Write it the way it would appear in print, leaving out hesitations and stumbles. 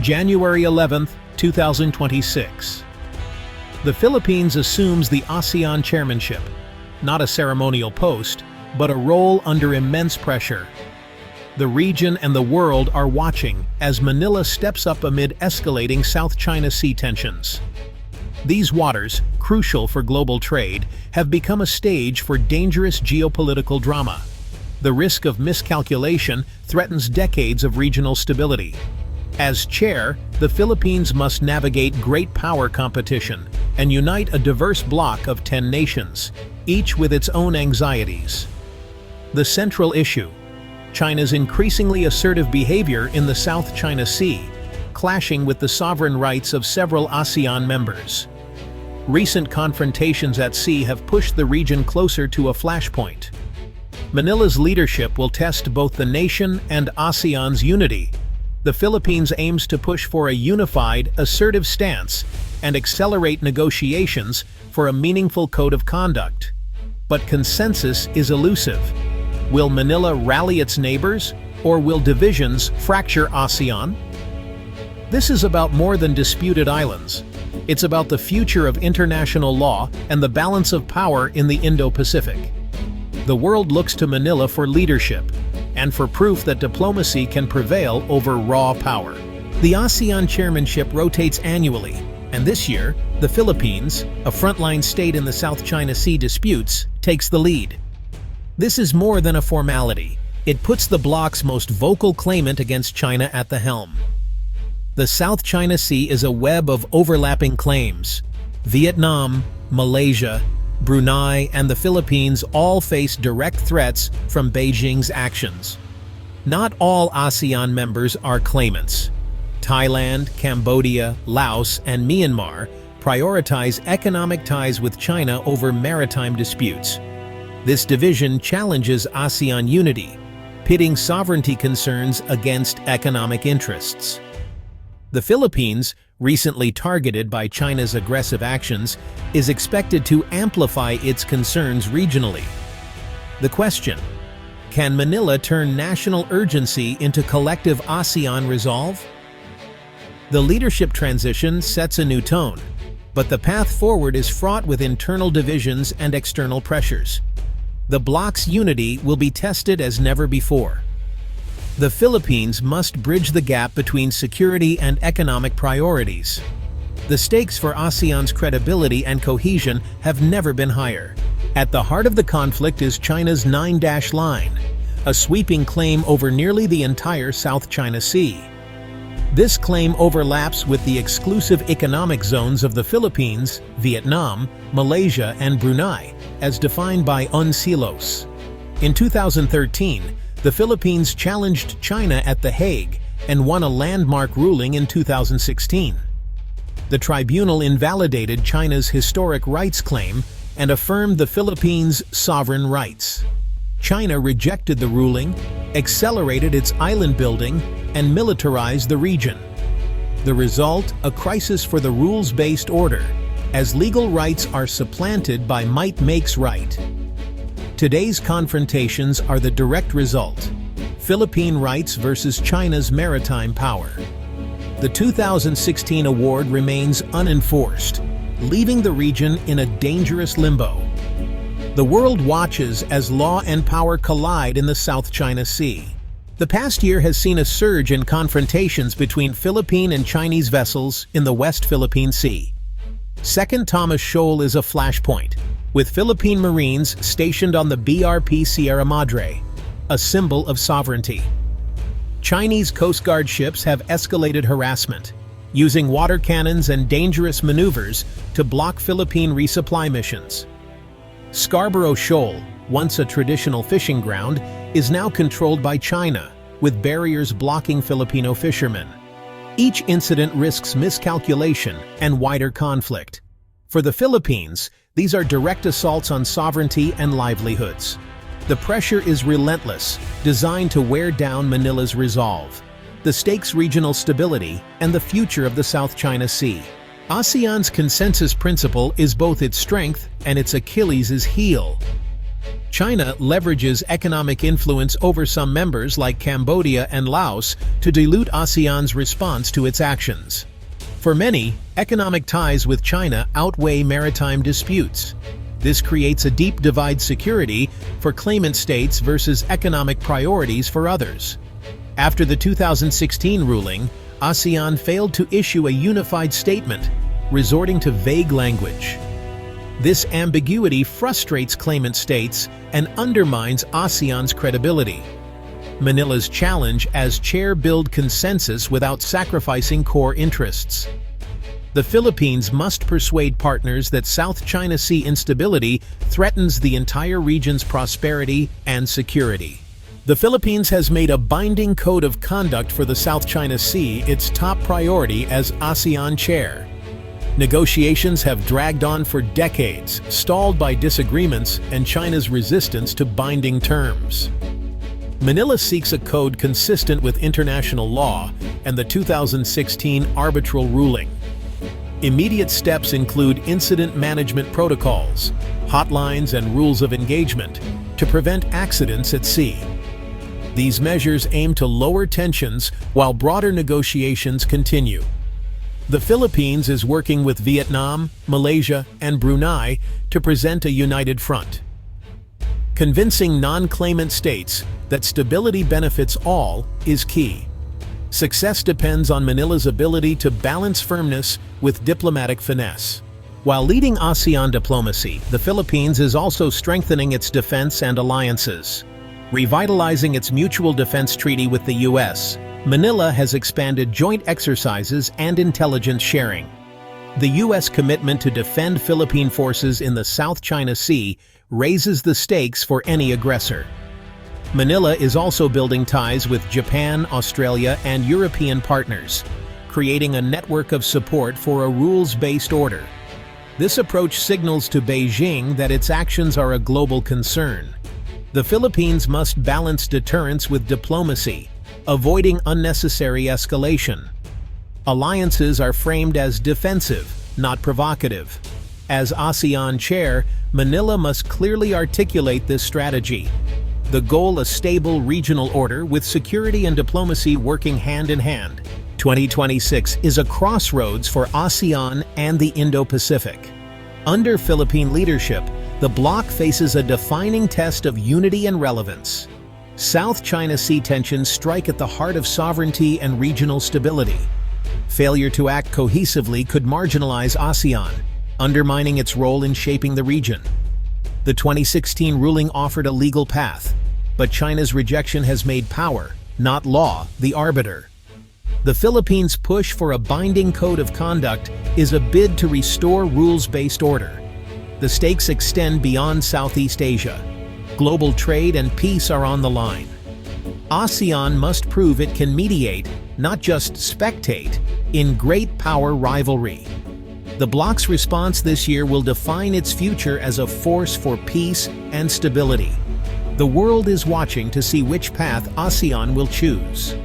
January 11, 2026. The Philippines assumes the ASEAN chairmanship, not a ceremonial post, but a role under immense pressure. The region and the world are watching as Manila steps up amid escalating South China Sea tensions. These waters, crucial for global trade, have become a stage for dangerous geopolitical drama. The risk of miscalculation threatens decades of regional stability. As chair, the Philippines must navigate great power competition and unite a diverse bloc of 10 nations, each with its own anxieties. The central issue: China's increasingly assertive behavior in the South China Sea, clashing with the sovereign rights of several ASEAN members. Recent confrontations at sea have pushed the region closer to a flashpoint. Manila's leadership will test both the nation and ASEAN's unity. The Philippines aims to push for a unified, assertive stance and accelerate negotiations for a meaningful code of conduct. But consensus is elusive. Will Manila rally its neighbors, or will divisions fracture ASEAN? This is about more than disputed islands. It's about the future of international law and the balance of power in the Indo-Pacific. The world looks to Manila for leadership and for proof that diplomacy can prevail over raw power. The ASEAN chairmanship rotates annually, and this year, the Philippines, a frontline state in the South China Sea disputes, takes the lead. This is more than a formality. It puts the bloc's most vocal claimant against China at the helm. The South China Sea is a web of overlapping claims. Vietnam, Malaysia, Brunei, and the Philippines all face direct threats from Beijing's actions. Not all ASEAN members are claimants. Thailand, Cambodia, Laos, and Myanmar prioritize economic ties with China over maritime disputes. This division challenges ASEAN unity, pitting sovereignty concerns against economic interests. The Philippines, recently targeted by China's aggressive actions, is expected to amplify its concerns regionally. The question: can Manila turn national urgency into collective ASEAN resolve? The leadership transition sets a new tone, but the path forward is fraught with internal divisions and external pressures. The bloc's unity will be tested as never before. The Philippines must bridge the gap between security and economic priorities. The stakes for ASEAN's credibility and cohesion have never been higher. At the heart of the conflict is China's 9-dash line, a sweeping claim over nearly the entire South China Sea. This claim overlaps with the exclusive economic zones of the Philippines, Vietnam, Malaysia, and Brunei, as defined by UNCLOS. In 2013, the Philippines challenged China at The Hague and won a landmark ruling in 2016. The tribunal invalidated China's historic rights claim and affirmed the Philippines' sovereign rights. China rejected the ruling, accelerated its island building, and militarized the region. The result: a crisis for the rules-based order, as legal rights are supplanted by might makes right. Today's confrontations are the direct result: Philippine rights versus China's maritime power. The 2016 award remains unenforced, leaving the region in a dangerous limbo. The world watches as law and power collide in the South China Sea. The past year has seen a surge in confrontations between Philippine and Chinese vessels in the West Philippine Sea. Second Thomas Shoal is a flashpoint, with Philippine Marines stationed on the BRP Sierra Madre, a symbol of sovereignty. Chinese Coast Guard ships have escalated harassment, using water cannons and dangerous maneuvers to block Philippine resupply missions. Scarborough Shoal, once a traditional fishing ground, is now controlled by China, with barriers blocking Filipino fishermen. Each incident risks miscalculation and wider conflict. For the Philippines, these are direct assaults on sovereignty and livelihoods. The pressure is relentless, designed to wear down Manila's resolve. The stakes: regional stability and the future of the South China Sea. ASEAN's consensus principle is both its strength and its Achilles' heel. China leverages economic influence over some members like Cambodia and Laos to dilute ASEAN's response to its actions. For many, economic ties with China outweigh maritime disputes. This creates a deep divide security for claimant states versus economic priorities for others. After the 2016 ruling, ASEAN failed to issue a unified statement, resorting to vague language. This ambiguity frustrates claimant states and undermines ASEAN's credibility. Manila's challenge as chair: build consensus without sacrificing core interests. The Philippines must persuade partners that South China Sea instability threatens the entire region's prosperity and security. The Philippines has made a binding code of conduct for the South China Sea its top priority as ASEAN chair. Negotiations have dragged on for decades, stalled by disagreements and China's resistance to binding terms. Manila seeks a code consistent with international law and the 2016 arbitral ruling. Immediate steps include incident management protocols, hotlines, and rules of engagement to prevent accidents at sea. These measures aim to lower tensions while broader negotiations continue. The Philippines is working with Vietnam, Malaysia, and Brunei to present a united front. Convincing non-claimant states that stability benefits all is key. Success depends on Manila's ability to balance firmness with diplomatic finesse. While leading ASEAN diplomacy, the Philippines is also strengthening its defense and alliances. Revitalizing its mutual defense treaty with the U.S., Manila has expanded joint exercises and intelligence sharing. The U.S. commitment to defend Philippine forces in the South China Sea raises the stakes for any aggressor. Manila is also building ties with Japan, Australia, and European partners, creating a network of support for a rules-based order. This approach signals to Beijing that its actions are a global concern. The Philippines must balance deterrence with diplomacy, avoiding unnecessary escalation. Alliances are framed as defensive, not provocative. As ASEAN chair, Manila must clearly articulate this strategy. The goal: a stable regional order with security and diplomacy working hand in hand. 2026 is a crossroads for ASEAN and the Indo-Pacific. Under Philippine leadership, the Bloc faces a defining test of unity and relevance. South China Sea tensions strike at the heart of sovereignty and regional stability. Failure to act cohesively could marginalize ASEAN, undermining its role in shaping the region. The 2016 ruling offered a legal path, but China's rejection has made power, not law, the arbiter. The Philippines' push for a binding code of conduct is a bid to restore rules-based order. The stakes extend beyond Southeast Asia. Global trade and peace are on the line. ASEAN must prove it can mediate, not just spectate, in great power rivalry. The Bloc's response this year will define its future as a force for peace and stability. The world is watching to see which path ASEAN will choose.